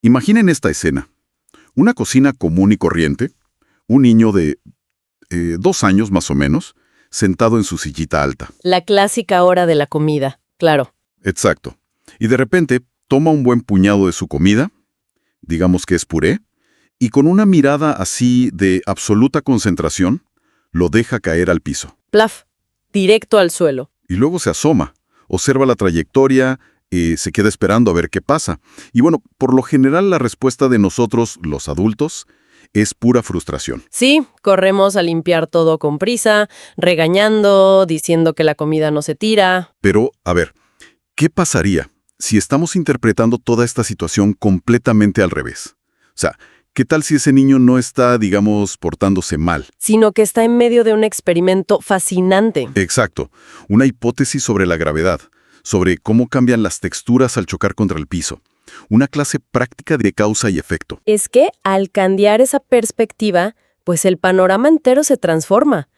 Imaginen esta escena. Una cocina común y corriente, un niño de 2 años más o menos, sentado en su sillita alta. La clásica hora de la comida, claro. Exacto. Y de repente toma un buen puñado de su comida, digamos que es puré, y con una mirada así de absoluta concentración, lo deja caer al piso. Plaf, directo al suelo. Y luego se asoma, observa la trayectoria, se queda esperando a ver qué pasa. Y bueno, por lo general la respuesta de nosotros, los adultos, es pura frustración. Sí, corremos a limpiar todo con prisa, regañando, diciendo que la comida no se tira. Pero, a ver, ¿qué pasaría si estamos interpretando toda esta situación completamente al revés? O sea, ¿qué tal si ese niño no está, digamos, portándose mal? Sino que está en medio de un experimento fascinante. Exacto. Una hipótesis sobre la gravedad, sobre cómo cambian las texturas al chocar contra el piso. Una clase práctica de causa y efecto. Es que al cambiar esa perspectiva, pues el panorama entero se transforma.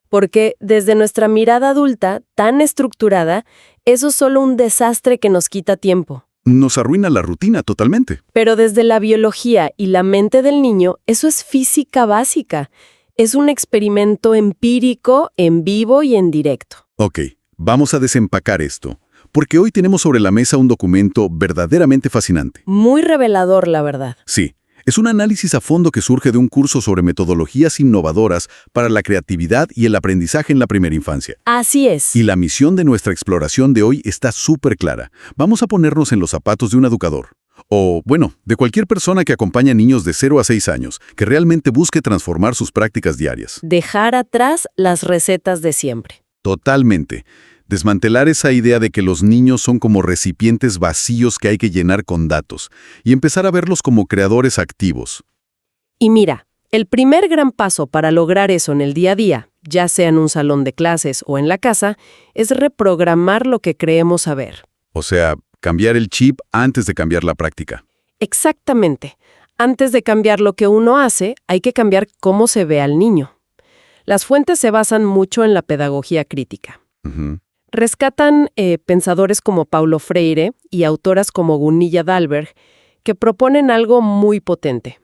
Porque desde nuestra mirada adulta, tan estructurada, eso es solo un desastre que nos quita tiempo. Nos arruina la rutina totalmente. Pero desde la biología y la mente del niño, eso es física básica. Es un experimento empírico, en vivo y en directo. Ok, vamos a desempacar esto, porque hoy tenemos sobre la mesa un documento verdaderamente fascinante. Muy revelador, la verdad. Sí, es un análisis a fondo que surge de un curso sobre metodologías innovadoras para la creatividad y el aprendizaje en la primera infancia. Así es. Y la misión de nuestra exploración de hoy está súper clara. Vamos a ponernos en los zapatos de un educador. O, bueno, de cualquier persona que acompañe a niños de 0 a 6 años, que realmente busque transformar sus prácticas diarias. Dejar atrás las recetas de siempre. Totalmente. Desmantelar esa idea de que los niños son como recipientes vacíos que hay que llenar con datos y empezar a verlos como creadores activos. Y mira, el primer gran paso para lograr eso en el día a día, ya sea en un salón de clases o en la casa, es reprogramar lo que creemos saber. O sea, cambiar el chip antes de cambiar la práctica. Exactamente. Antes de cambiar lo que uno hace, hay que cambiar cómo se ve al niño. Las fuentes se basan mucho en la pedagogía crítica. Ujú. Rescatan pensadores como Paulo Freire y autoras como Gunilla Dahlberg que proponen algo muy potente.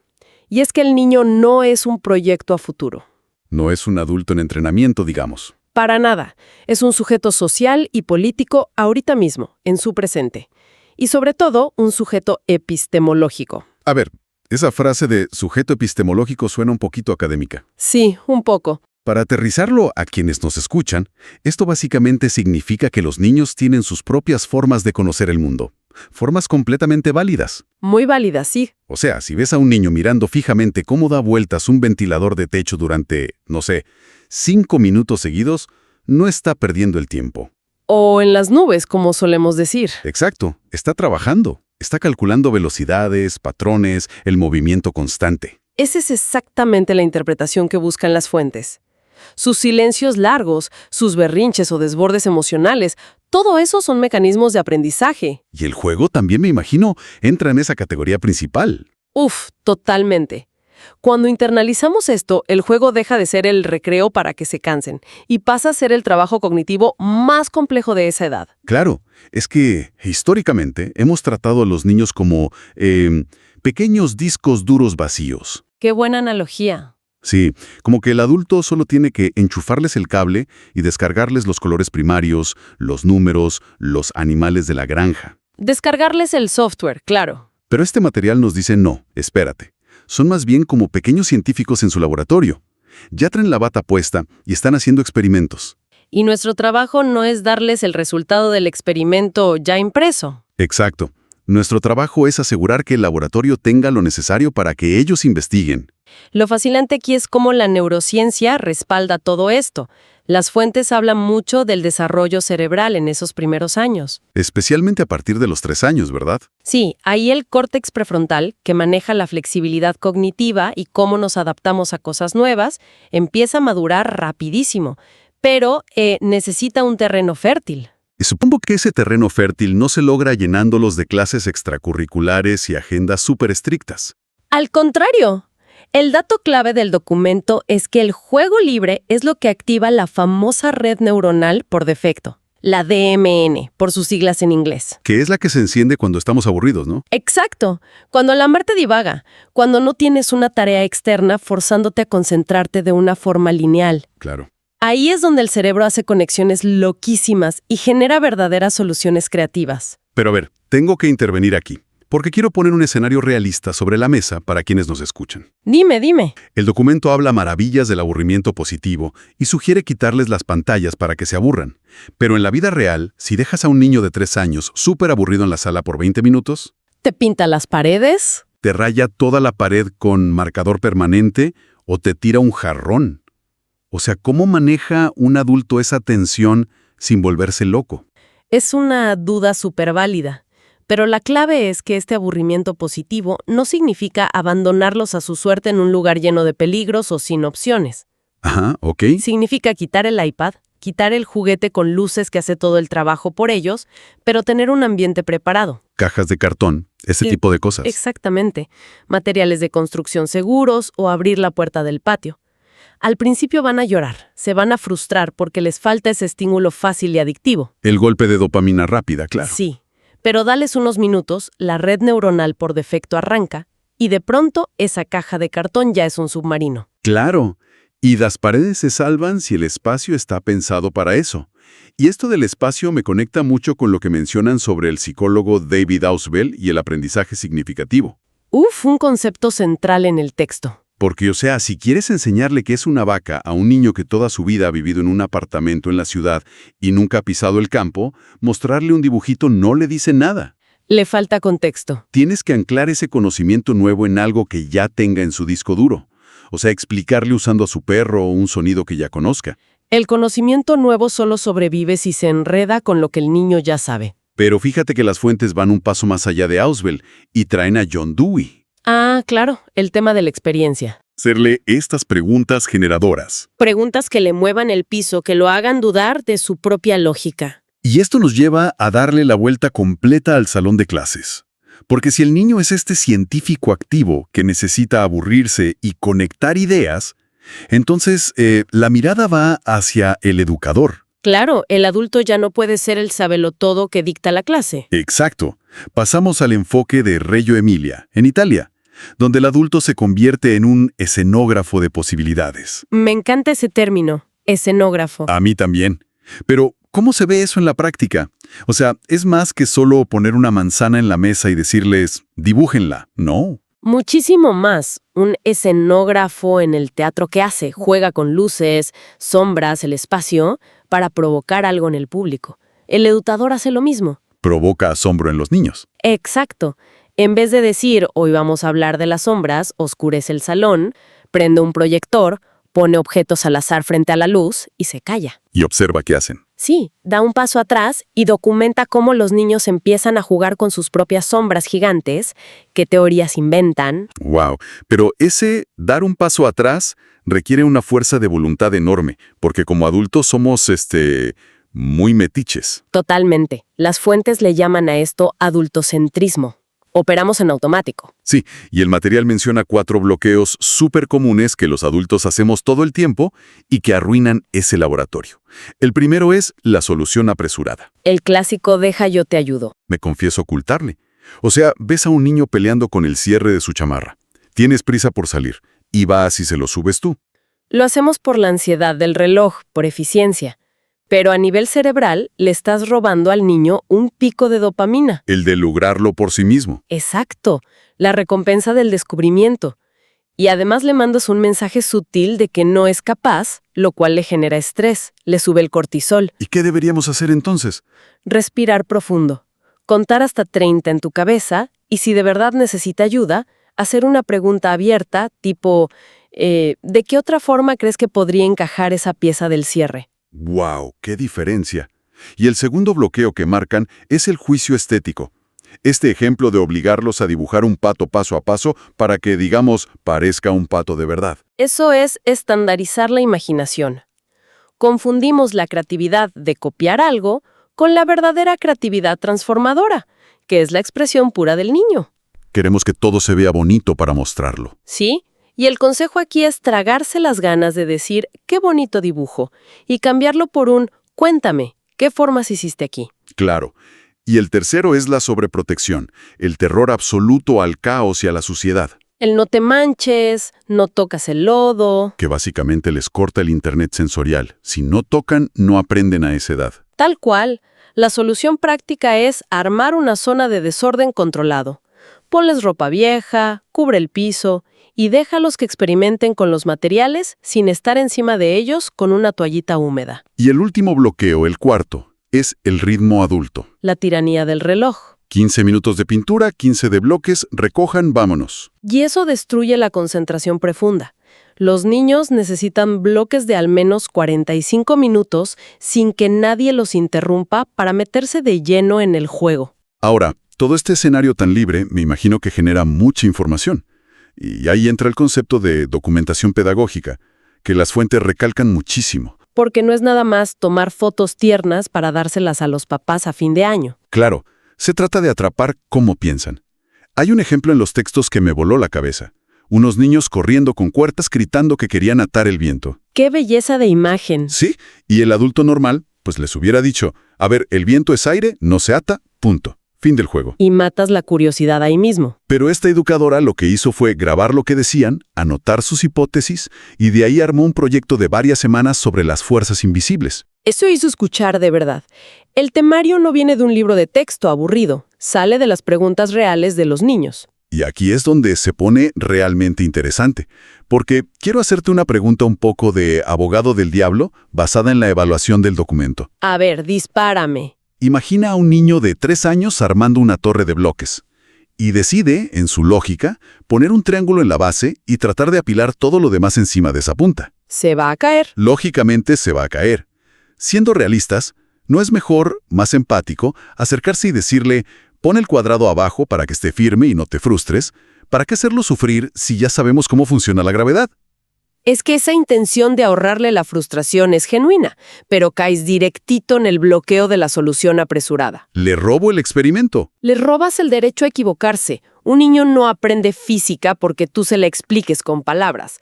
Y es que el niño no es un proyecto a futuro. No es un adulto en entrenamiento, digamos. Para nada. Es un sujeto social y político ahorita mismo, en su presente. Y sobre todo, un sujeto epistemológico. A ver, esa frase de sujeto epistemológico suena un poquito académica. Sí, un poco. Para aterrizarlo a quienes nos escuchan, esto básicamente significa que los niños tienen sus propias formas de conocer el mundo. Formas completamente válidas. Muy válida, sí. O sea, si ves a un niño mirando fijamente cómo da vueltas un ventilador de techo durante, no sé, 5 minutos seguidos, no está perdiendo el tiempo. O en las nubes, como solemos decir. Exacto, está trabajando. Está calculando velocidades, patrones, el movimiento constante. Esa es exactamente la interpretación que buscan las fuentes. Sus silencios largos, sus berrinches o desbordes emocionales, todo eso son mecanismos de aprendizaje. Y el juego también, me imagino, entra en esa categoría principal. Uf, totalmente. Cuando internalizamos esto, el juego deja de ser el recreo para que se cansen y pasa a ser el trabajo cognitivo más complejo de esa edad. Claro, es que históricamente hemos tratado a los niños como pequeños discos duros vacíos. Qué buena analogía. Sí, como que el adulto solo tiene que enchufarles el cable y descargarles los colores primarios, los números, los animales de la granja. Descargarles el software, claro. Pero este material nos dice no, espérate. Son más bien como pequeños científicos en su laboratorio. Ya traen la bata puesta y están haciendo experimentos. Y nuestro trabajo no es darles el resultado del experimento ya impreso. Exacto. Nuestro trabajo es asegurar que el laboratorio tenga lo necesario para que ellos investiguen. Lo fascinante aquí es cómo la neurociencia respalda todo esto. Las fuentes hablan mucho del desarrollo cerebral en esos primeros años. Especialmente a partir de los 3 años, ¿verdad? Sí, ahí el córtex prefrontal, que maneja la flexibilidad cognitiva y cómo nos adaptamos a cosas nuevas, empieza a madurar rapidísimo, pero necesita un terreno fértil. Y supongo que ese terreno fértil no se logra llenándolos de clases extracurriculares y agendas súper estrictas. Al contrario. El dato clave del documento es que el juego libre es lo que activa la famosa red neuronal por defecto. la DMN, por sus siglas en inglés. Que es la que se enciende cuando estamos aburridos, ¿no? Exacto. Cuando la mente divaga, cuando no tienes una tarea externa forzándote a concentrarte de una forma lineal. Claro. Ahí es donde el cerebro hace conexiones loquísimas y genera verdaderas soluciones creativas. Pero a ver, tengo que intervenir aquí, porque quiero poner un escenario realista sobre la mesa para quienes nos escuchan. Dime. El documento habla maravillas del aburrimiento positivo y sugiere quitarles las pantallas para que se aburran. Pero en la vida real, si dejas a un niño de 3 años súper aburrido en la sala por 20 minutos, ¿Te pinta las paredes? te raya toda la pared con marcador permanente o te tira un jarrón. O sea, ¿cómo maneja un adulto esa tensión sin volverse loco? Es una duda súper válida. Pero la clave es que este aburrimiento positivo no significa abandonarlos a su suerte en un lugar lleno de peligros o sin opciones. Ajá, ok. Significa quitar el iPad, quitar el juguete con luces que hace todo el trabajo por ellos, pero tener un ambiente preparado. Cajas de cartón, ese tipo de cosas. Exactamente. Materiales de construcción seguros o abrir la puerta del patio. Al principio van a llorar, se van a frustrar porque les falta ese estímulo fácil y adictivo. El golpe de dopamina rápida, claro. Sí, pero dales unos minutos, la red neuronal por defecto arranca y de pronto esa caja de cartón ya es un submarino. Claro. Y las paredes se salvan si el espacio está pensado para eso. Y esto del espacio me conecta mucho con lo que mencionan sobre el psicólogo David Ausubel y el aprendizaje significativo. Un concepto central en el texto. Porque, o sea, si quieres enseñarle que es una vaca a un niño que toda su vida ha vivido en un apartamento en la ciudad y nunca ha pisado el campo, mostrarle un dibujito no le dice nada. Le falta contexto. Tienes que anclar ese conocimiento nuevo en algo que ya tenga en su disco duro. O sea, explicarle usando a su perro o un sonido que ya conozca. El conocimiento nuevo solo sobrevive si se enreda con lo que el niño ya sabe. Pero fíjate que las fuentes van un paso más allá de Ausubel y traen a John Dewey. Ah, claro, el tema de la experiencia. Hacerle estas preguntas generadoras. Preguntas que le muevan el piso, que lo hagan dudar de su propia lógica. Y esto nos lleva a darle la vuelta completa al salón de clases. Porque si el niño es este científico activo que necesita aburrirse y conectar ideas, entonces la mirada va hacia el educador. Claro, el adulto ya no puede ser el sabelotodo que dicta la clase. Exacto. Pasamos al enfoque de Reggio Emilia, en Italia, donde el adulto se convierte en un escenógrafo de posibilidades. Me encanta ese término, escenógrafo. A mí también. Pero, ¿cómo se ve eso en la práctica? O sea, es más que solo poner una manzana en la mesa y decirles, dibújenla. No. Muchísimo más. Un escenógrafo en el teatro, ¿qué hace? Juega con luces, sombras, el espacio, para provocar algo en el público. El educador hace lo mismo. Provoca asombro en los niños. Exacto. En vez de decir, hoy vamos a hablar de las sombras, oscurece el salón, prende un proyector, pone objetos al azar frente a la luz y se calla. Y observa qué hacen. Sí, da un paso atrás y documenta cómo los niños empiezan a jugar con sus propias sombras gigantes, qué teorías inventan. Wow. Pero ese dar un paso atrás requiere una fuerza de voluntad enorme, porque como adultos somos, muy metiches. Totalmente. Las fuentes le llaman a esto adultocentrismo. Operamos en automático. Sí, y el material menciona 4 bloqueos súper comunes que los adultos hacemos todo el tiempo y que arruinan ese laboratorio. El primero es la solución apresurada. El clásico deja yo te ayudo. Me confieso ocultarle. O sea, ves a un niño peleando con el cierre de su chamarra. Tienes prisa por salir y vas y se lo subes tú. Lo hacemos por la ansiedad del reloj, por eficiencia. Pero a nivel cerebral le estás robando al niño un pico de dopamina. El de lograrlo por sí mismo. Exacto, la recompensa del descubrimiento. Y además le mandas un mensaje sutil de que no es capaz, lo cual le genera estrés, le sube el cortisol. ¿Y qué deberíamos hacer entonces? Respirar profundo, contar hasta 30 en tu cabeza y si de verdad necesita ayuda, hacer una pregunta abierta tipo, ¿de qué otra forma crees que podría encajar esa pieza del cierre? ¡Wow! ¡Qué diferencia! Y el segundo bloqueo que marcan es el juicio estético. Este ejemplo de obligarlos a dibujar un pato paso a paso para que, digamos, parezca un pato de verdad. Eso es estandarizar la imaginación. Confundimos la creatividad de copiar algo con la verdadera creatividad transformadora, que es la expresión pura del niño. Queremos que todo se vea bonito para mostrarlo. ¿Sí? Y el consejo aquí es tragarse las ganas de decir qué bonito dibujo y cambiarlo por un cuéntame, ¿Qué formas hiciste aquí? Claro. Y el tercero es la sobreprotección, el terror absoluto al caos y a la suciedad, El no te manches, no tocas el lodo, que básicamente les corta el internet sensorial. Si no tocan, no aprenden a esa edad. tal cual. La solución práctica es armar una zona de desorden controlado. Ponles ropa vieja, cubre el piso y déjalos que experimenten con los materiales sin estar encima de ellos con una toallita húmeda. Y el último bloqueo, el cuarto, es el ritmo adulto. La tiranía del reloj. 15 minutos de pintura, 15 de bloques, recojan, vámonos. Y eso destruye la concentración profunda. Los niños necesitan bloques de al menos 45 minutos sin que nadie los interrumpa para meterse de lleno en el juego. Ahora, todo este escenario tan libre me imagino que genera mucha información. Y ahí entra el concepto de documentación pedagógica, que las fuentes recalcan muchísimo. Porque no es nada más tomar fotos tiernas para dárselas a los papás a fin de año. Claro, se trata de atrapar cómo piensan. Hay un ejemplo en los textos que me voló la cabeza. Unos niños corriendo con cuerdas gritando que querían atar el viento. ¡Qué belleza de imagen! Sí, y el adulto normal, pues les hubiera dicho, a ver, el viento es aire, no se ata, punto. Fin del juego. Y matas la curiosidad ahí mismo. Pero esta educadora lo que hizo fue grabar lo que decían, anotar sus hipótesis, y de ahí armó un proyecto de varias semanas sobre las fuerzas invisibles. Eso hizo escuchar de verdad. El temario no viene de un libro de texto aburrido, sale de las preguntas reales de los niños. Y aquí es donde se pone realmente interesante, porque quiero hacerte una pregunta un poco de abogado del diablo basada en la evaluación del documento. A ver, dispárame. Imagina a un niño de 3 años armando una torre de bloques y decide, en su lógica, poner un triángulo en la base y tratar de apilar todo lo demás encima de esa punta. Se va a caer. Lógicamente se va a caer. Siendo realistas, ¿no es mejor, más empático, acercarse y decirle, pon el cuadrado abajo para que esté firme y no te frustres? ¿Para qué hacerlo sufrir si ya sabemos cómo funciona la gravedad? Es que esa intención de ahorrarle la frustración es genuina, pero caes directito en el bloqueo de la solución apresurada. Le robo el experimento. Le robas el derecho a equivocarse. Un niño no aprende física porque tú se la expliques con palabras.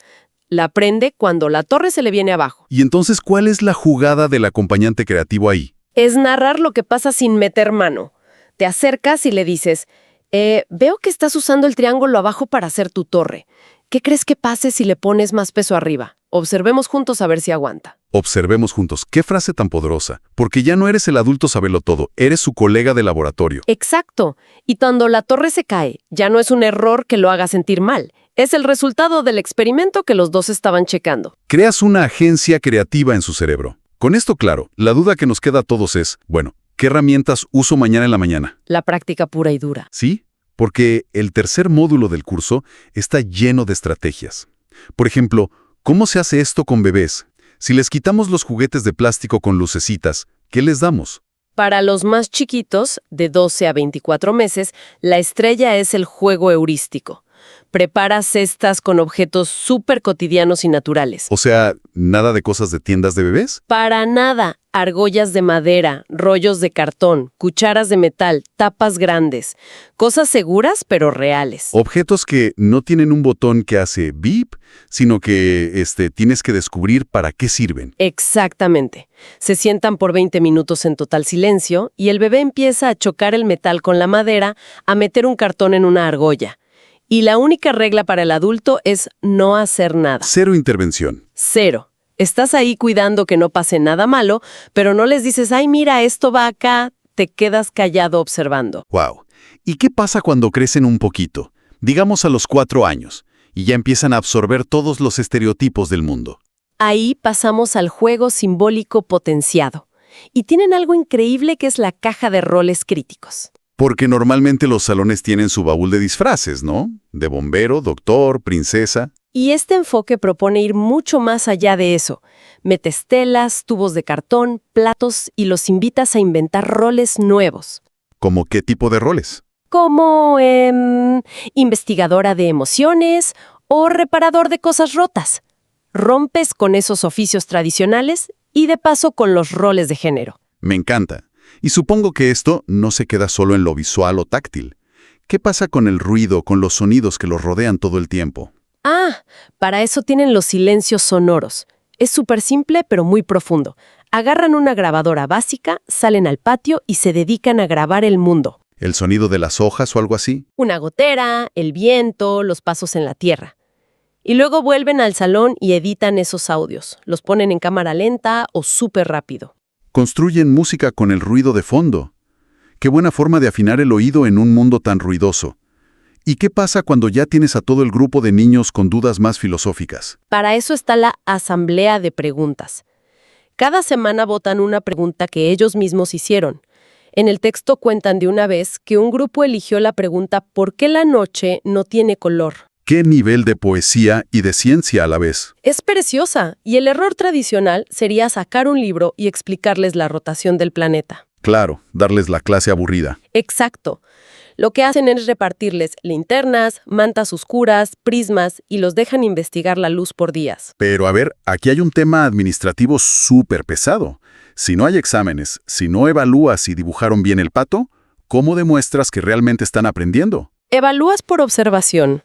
La aprende cuando la torre se le viene abajo. ¿Y entonces cuál es la jugada del acompañante creativo ahí? Es narrar lo que pasa sin meter mano. Te acercas y le dices, veo que estás usando el triángulo abajo para hacer tu torre. ¿Qué crees que pase si le pones más peso arriba? Observemos juntos a ver si aguanta. Observemos juntos. ¡Qué frase tan poderosa! Porque ya no eres el adulto sabelotodo, eres su colega de laboratorio. Exacto. Y cuando la torre se cae, ya no es un error que lo haga sentir mal. Es el resultado del experimento que los dos estaban checando. Creas una agencia creativa en su cerebro. Con esto claro, la duda que nos queda a todos es, bueno, ¿qué herramientas uso mañana en la mañana? La práctica pura y dura. ¿Sí? Porque el tercer módulo del curso está lleno de estrategias. Por ejemplo, ¿cómo se hace esto con bebés? Si les quitamos los juguetes de plástico con lucecitas, ¿qué les damos? Para los más chiquitos, de 12 a 24 meses, la estrella es el juego heurístico. Prepara cestas con objetos súper cotidianos y naturales. O sea, ¿nada de cosas de tiendas de bebés? Para nada. Argollas de madera, rollos de cartón, cucharas de metal, tapas grandes. Cosas seguras pero reales. Objetos que no tienen un botón que hace beep, sino que tienes que descubrir para qué sirven. Exactamente. Se sientan por 20 minutos en total silencio y el bebé empieza a chocar el metal con la madera, a meter un cartón en una argolla. Y la única regla para el adulto es no hacer nada. Cero intervención. Cero. Estás ahí cuidando que no pase nada malo, pero no les dices, ay, mira, esto va acá, te quedas callado observando. Wow. ¿Y qué pasa cuando crecen un poquito? Digamos a los 4 años, y ya empiezan a absorber todos los estereotipos del mundo. Ahí pasamos al juego simbólico potenciado. Y tienen algo increíble que es la caja de roles críticos. Porque normalmente los salones tienen su baúl de disfraces, ¿no? De bombero, doctor, princesa. Y este enfoque propone ir mucho más allá de eso. Metes telas, tubos de cartón, platos y los invitas a inventar roles nuevos. ¿Cómo qué tipo de roles? Como investigadora de emociones o reparador de cosas rotas. Rompes con esos oficios tradicionales y de paso con los roles de género. Me encanta. Y supongo que esto no se queda solo en lo visual o táctil. ¿Qué pasa con el ruido, con los sonidos que los rodean todo el tiempo? Ah, para eso tienen los silencios sonoros. Es súper simple pero muy profundo. Agarran una grabadora básica, salen al patio y se dedican a grabar el mundo. ¿El sonido de las hojas o algo así? Una gotera, el viento, los pasos en la tierra. Y luego vuelven al salón y editan esos audios. Los ponen en cámara lenta o súper rápido. Construyen música con el ruido de fondo. Qué buena forma de afinar el oído en un mundo tan ruidoso. ¿Y qué pasa cuando ya tienes a todo el grupo de niños con dudas más filosóficas? Para eso está la asamblea de preguntas. Cada semana votan una pregunta que ellos mismos hicieron. En el texto cuentan de una vez que un grupo eligió la pregunta ¿por qué la noche no tiene color? ¿Qué nivel de poesía y de ciencia a la vez? Es preciosa, y el error tradicional sería sacar un libro y explicarles la rotación del planeta. Claro, darles la clase aburrida. Exacto. Lo que hacen es repartirles linternas, mantas oscuras, prismas y los dejan investigar la luz por días. Pero a ver, aquí hay un tema administrativo súper pesado. Si no hay exámenes, si no evalúas si dibujaron bien el pato, ¿cómo demuestras que realmente están aprendiendo? Evalúas por observación.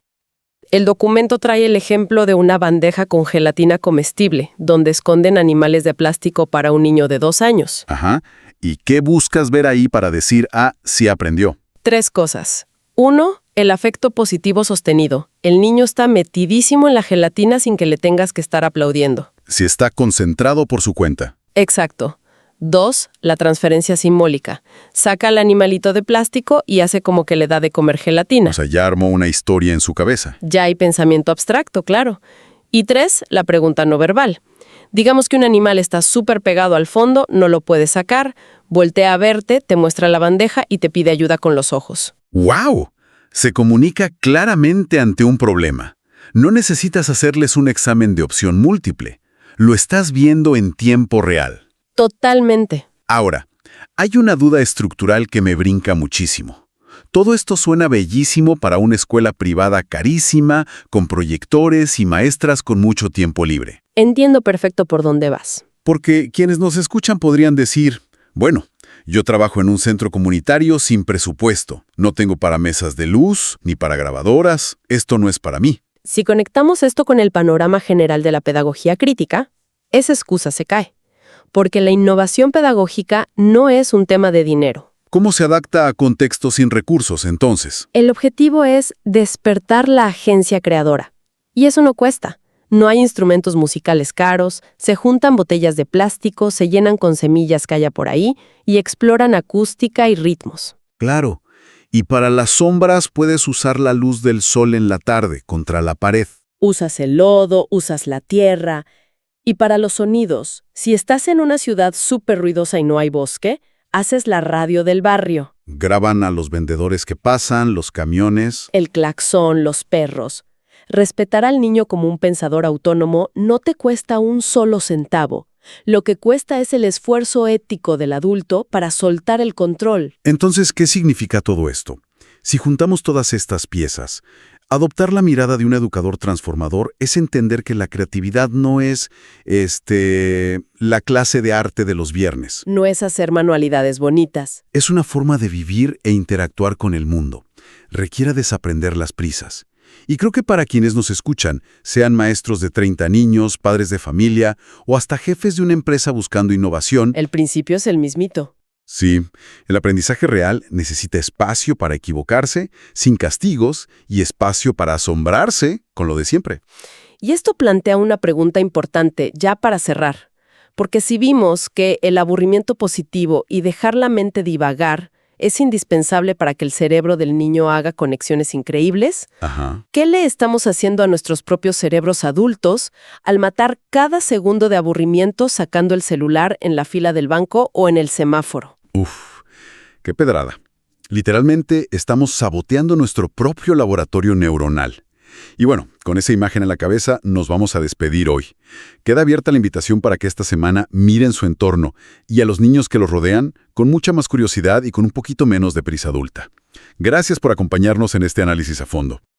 El documento trae el ejemplo de una bandeja con gelatina comestible, donde esconden animales de plástico para un niño de 2 años. Ajá. ¿Y qué buscas ver ahí para decir, sí aprendió? 3 cosas. 1, el afecto positivo sostenido. El niño está metidísimo en la gelatina sin que le tengas que estar aplaudiendo. Si está concentrado por su cuenta. Exacto. 2, la transferencia simbólica. Saca al animalito de plástico y hace como que le da de comer gelatina. O sea, ya armó una historia en su cabeza. Ya hay pensamiento abstracto, claro. Y 3, la pregunta no verbal. Digamos que un animal está súper pegado al fondo, no lo puedes sacar, voltea a verte, te muestra la bandeja y te pide ayuda con los ojos. ¡Wow! Se comunica claramente ante un problema. No necesitas hacerles un examen de opción múltiple. Lo estás viendo en tiempo real. Totalmente. Ahora, hay una duda estructural que me brinca muchísimo. Todo esto suena bellísimo para una escuela privada carísima, con proyectores y maestras con mucho tiempo libre. Entiendo perfecto por dónde vas. Porque quienes nos escuchan podrían decir, bueno, yo trabajo en un centro comunitario sin presupuesto, no tengo para mesas de luz, ni para grabadoras, esto no es para mí. Si conectamos esto con el panorama general de la pedagogía crítica, esa excusa se cae. Porque la innovación pedagógica no es un tema de dinero. ¿Cómo se adapta a contextos sin recursos, entonces? El objetivo es despertar la agencia creadora. Y eso no cuesta. No hay instrumentos musicales caros, se juntan botellas de plástico, se llenan con semillas que haya por ahí y exploran acústica y ritmos. Claro. Y para las sombras puedes usar la luz del sol en la tarde, contra la pared. Usas el lodo, usas la tierra. Y para los sonidos, si estás en una ciudad súper ruidosa y no hay bosque, haces la radio del barrio. Graban a los vendedores que pasan, los camiones. El claxon, los perros. Respetar al niño como un pensador autónomo no te cuesta un solo centavo. Lo que cuesta es el esfuerzo ético del adulto para soltar el control. Entonces, ¿qué significa todo esto? Si juntamos todas estas piezas, adoptar la mirada de un educador transformador es entender que la creatividad no es, la clase de arte de los viernes. No es hacer manualidades bonitas. Es una forma de vivir e interactuar con el mundo. Requiere desaprender las prisas. Y creo que para quienes nos escuchan, sean maestros de 30 niños, padres de familia o hasta jefes de una empresa buscando innovación. El principio es el mismito. Sí, el aprendizaje real necesita espacio para equivocarse, sin castigos, y espacio para asombrarse con lo de siempre. Y esto plantea una pregunta importante, ya para cerrar. Porque si vimos que el aburrimiento positivo y dejar la mente divagar es indispensable para que el cerebro del niño haga conexiones increíbles, Ajá. ¿qué le estamos haciendo a nuestros propios cerebros adultos al matar cada segundo de aburrimiento sacando el celular en la fila del banco o en el semáforo? Uf, qué pedrada. Literalmente estamos saboteando nuestro propio laboratorio neuronal. Y bueno, con esa imagen en la cabeza nos vamos a despedir hoy. Queda abierta la invitación para que esta semana miren su entorno y a los niños que los rodean con mucha más curiosidad y con un poquito menos de prisa adulta. Gracias por acompañarnos en este análisis a fondo.